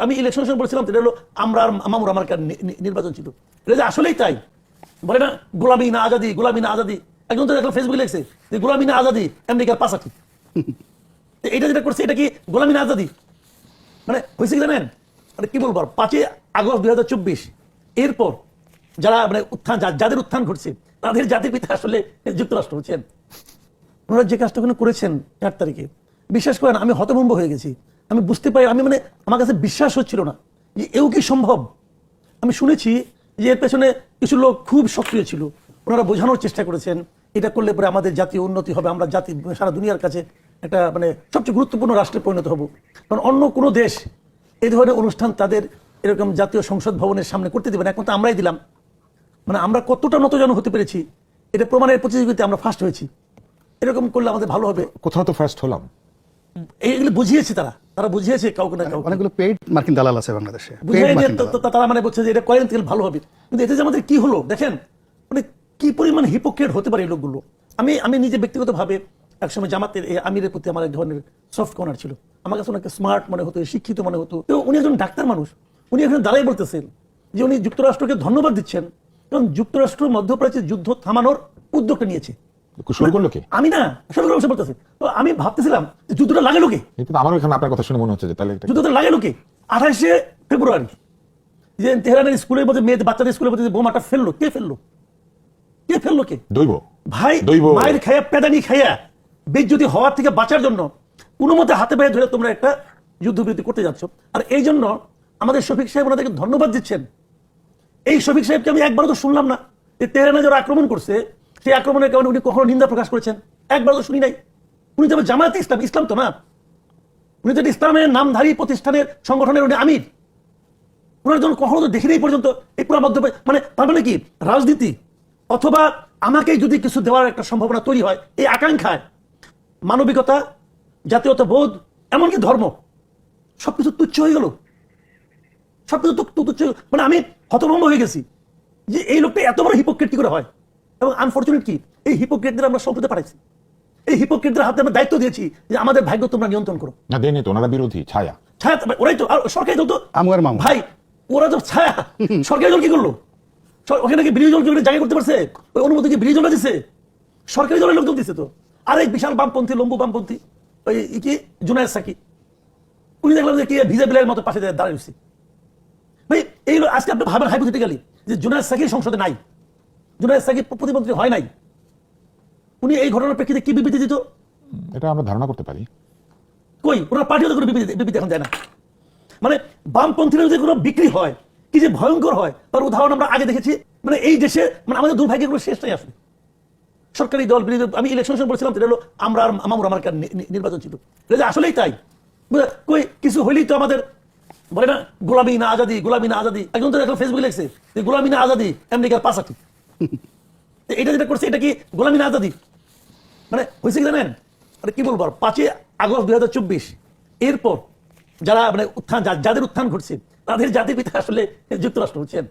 আমি ইলেকশন সময় বলছিলাম এটা হলো আমরা আর মামুর আমার নির্বাচন ছিল, এটা যে আসলেই তাই। বলে না গোলামি না আজাদি, গোলামি না আজাদি। একজন তো দেখলাম ফেসবুকে লিখছে যে গোলামি না আজাদি আমেরিকার পাশাকি। এটা যেটা করছে এটা কি গোলামি না আজাদি? মানে হয়েছে কি জানেন, মানে কি বলবো, 5ই আগস্ট 2024 এরপর যারা মানে উত্থান, যাদের উত্থান ঘটছে তাদের জাতির পিতা আসলে যুক্তরাষ্ট্র হচ্ছেন। ওনারা যে কাজটা করেছেন 8 তারিখে, বিশ্বাস করেন আমি হতভম্ব হয়ে গেছি। আমি বুঝতে পারি, আমি মানে আমার কাছে বিশ্বাস হচ্ছিল না যে এও কি সম্ভব। আমি শুনেছি যে এর পেছনে কিছু লোক খুব সক্রিয় ছিল, ওনারা বোঝানোর চেষ্টা করেছেন এটা করলে পরে আমাদের জাতীয় উন্নতি হবে, আমরা জাতি সারা দুনিয়ার কাছে একটা মানে সবচেয়ে গুরুত্বপূর্ণ রাষ্ট্রে পরিণত হব। কারণ অন্য কোনো দেশ এই ধরনের অনুষ্ঠান তাদের এরকম জাতীয় সংসদ ভবনের সামনে করতে দেবে না, এখন তো আমরাই দিলাম। মানে আমরা কতটা নতজানু হতে পেরেছি এটা প্রমাণের প্রতিযোগিতায় আমরা ফার্স্ট হয়েছি। এরকম করলে আমাদের ভালো হবে। কোথাও তো ফার্স্ট হলাম, এইগুলো বুঝিয়েছে তারা বুঝিয়েছে কাউকে না কাউকে। অনেকগুলো পেইড মার্কিন দালাল আছে বাংলাদেশে, তারা মানে বলছে যে এটা করেন তাহলে ভালো হবে। কিন্তু এতে যে আমাদের কি হলো দেখেন, মানে কি পরিমাণ হিপোক্রেট হতে পারে এই লোকগুলো। আমি নিজে ব্যক্তিগতভাবে একসময় জামাতের এই আমিরের প্রতি আমার এক ধরনের সফট কর্নার ছিল। আমার কাছে ওনাকে স্মার্ট মনে হতো, শিক্ষিত মনে হতো। তো উনি একজন ডাক্তার মানুষ, উনি এখানে দাঁড়াই বলতেছেন যে উনি যুক্তরাষ্ট্রকে ধন্যবাদ দিচ্ছেন কারণ যুক্তরাষ্ট্র মধ্যপ্রাচ্যের যুদ্ধ থামানোর উদ্যোগটা নিয়েছে। শুরু করলো কে? আমি না, বলতেছি। তো আমি ভাবতেছিলাম যে যুদ্ধটা লাগে লোকে, আমারও এখানে আপনার কথা শুনে মনে হচ্ছে যে তাহলে যুদ্ধটা লাগে লোকে 28শে ফেব্রুয়ারি যে তেহরানের স্কুলের মধ্যে মেয়েদের বাচ্চাদের স্কুলের মধ্যে বোমাটা ফেললো, কে ফেললো? কে দৈব ভাই, মায়ের খাইয়া পেদানি খাইয়া বেজ্জতি হওয়ার থেকে বাঁচার জন্য কোনো মতে হাতে পায়ে ধরে তোমরা একটা যুদ্ধবিরতি করতে যাচ্ছ। আর এই জন্য আমাদের শফিক সাহেব ওনাদেরকে ধন্যবাদ দিচ্ছেন। এই শফিক সাহেবকে আমি একবারও তো শুনলাম না যে তেহরানে যারা আক্রমণ করছে সেই আক্রমণের কারণে উনি কখনো নিন্দা প্রকাশ করেছেন, একবারও তো শুনি নাই। উনি তো জামায়াতে ইসলাম, ইসলাম তো না, উনি তো ইসলামের নামধারী প্রতিষ্ঠানের সংগঠনের উনি আমির। ওনার জন্য কখনো তো দেখিনি এই পর্যন্ত এই পুরো মধ্যে। মানে তার মানে কি রাজনীতি অথবা আমাকেই যদি কিছু দেওয়ার একটা সম্ভাবনা তৈরি হয় এই আকাঙ্ক্ষায় মানবিকতা, জাতীয়তা বোধ, এমনকি ধর্ম সবকিছু তুচ্ছ হয়ে গেল, সবকিছু তুচ্ছ। মানে আমি হতভম্ব হয়ে গেছি যে এই লোকটা এত বড় হিপোক্রেট কি করে হয়। এবং আনফরচুনেট কি এই হিপোক্রেটদের আমরা সম্পদে পাঠাইছি, এই হিপোক্রেটদের হাতে আমরা দায়িত্ব দিয়েছি যে আমাদের ভাগ্য তোমরা নিয়ন্ত্রণ করো। না দেয়নি তো, ওনারা বিরোধী ছায়া, ওরাই তো সরকারি দল তো ভাই, ওরা তো ছায়া। সরকারি দল কি করলো? ওখানে কি বিরোধী দল কি জায়গা করতে পারছে? ওই অনুমতি কি বিরোধী দলটা দিচ্ছে? সরকারি দলের লোকজন দিচ্ছে তো। আর এই বিশাল বামপন্থী, লম্বু বামপন্থী ওই কি জুনায়েদ সাকি, উনি দেখলাম যে কি ভিজা বিলাইয়ের মতো পাশে দাঁড়িয়েছি। ভাই এই আজকে আপনি ভাবেন হাইপোথেটিক্যালি যে জুনায়েদ সাকি সংসদে নাই, জুনায়েদ সাকি প্রতিমন্ত্রী হয় নাই, উনি এই ঘটনার প্রেক্ষিতে কি বিবৃতি দিত এটা আমরা ধারণা করতে পারি। কই ওনার পার্টিও তো কোনো বিবৃতি এখন দেয় না। মানে বামপন্থীরা যদি কোনো বিক্রি হয় কি যে ভয়ঙ্কর হয় তার উদাহরণ আমরা আগে দেখেছি। মানে এই দেশে মানে আমাদের দুর্ভাগ্যের কোনো শেষ নাই আসলে। সরকারি দল বিরোধী, আমি ইলেকশন সময় বলছিলাম এটা হলো আমরা আর মামুর আমার নির্বাচন ছিল, এটা যে আসলেই তাই। কই কিছু হইলেই তো আমাদের বলে না গোলামি না আজাদি, গোলামি না আজাদি। একজন তো দেখলাম ফেসবুকে লিখছে যে গোলামি না আজাদি আমেরিকার পাশাকি। এটা যেটা করছে এটা কি গোলামি না আজাদি? মানে হয়েছে কি জানেন, মানে কি বলবো, 5ই আগস্ট 2024 এরপর যারা মানে উত্থান, যাদের উত্থান ঘটছে তাদের জাতির পিতা আসলে যুক্তরাষ্ট্র হচ্ছেন।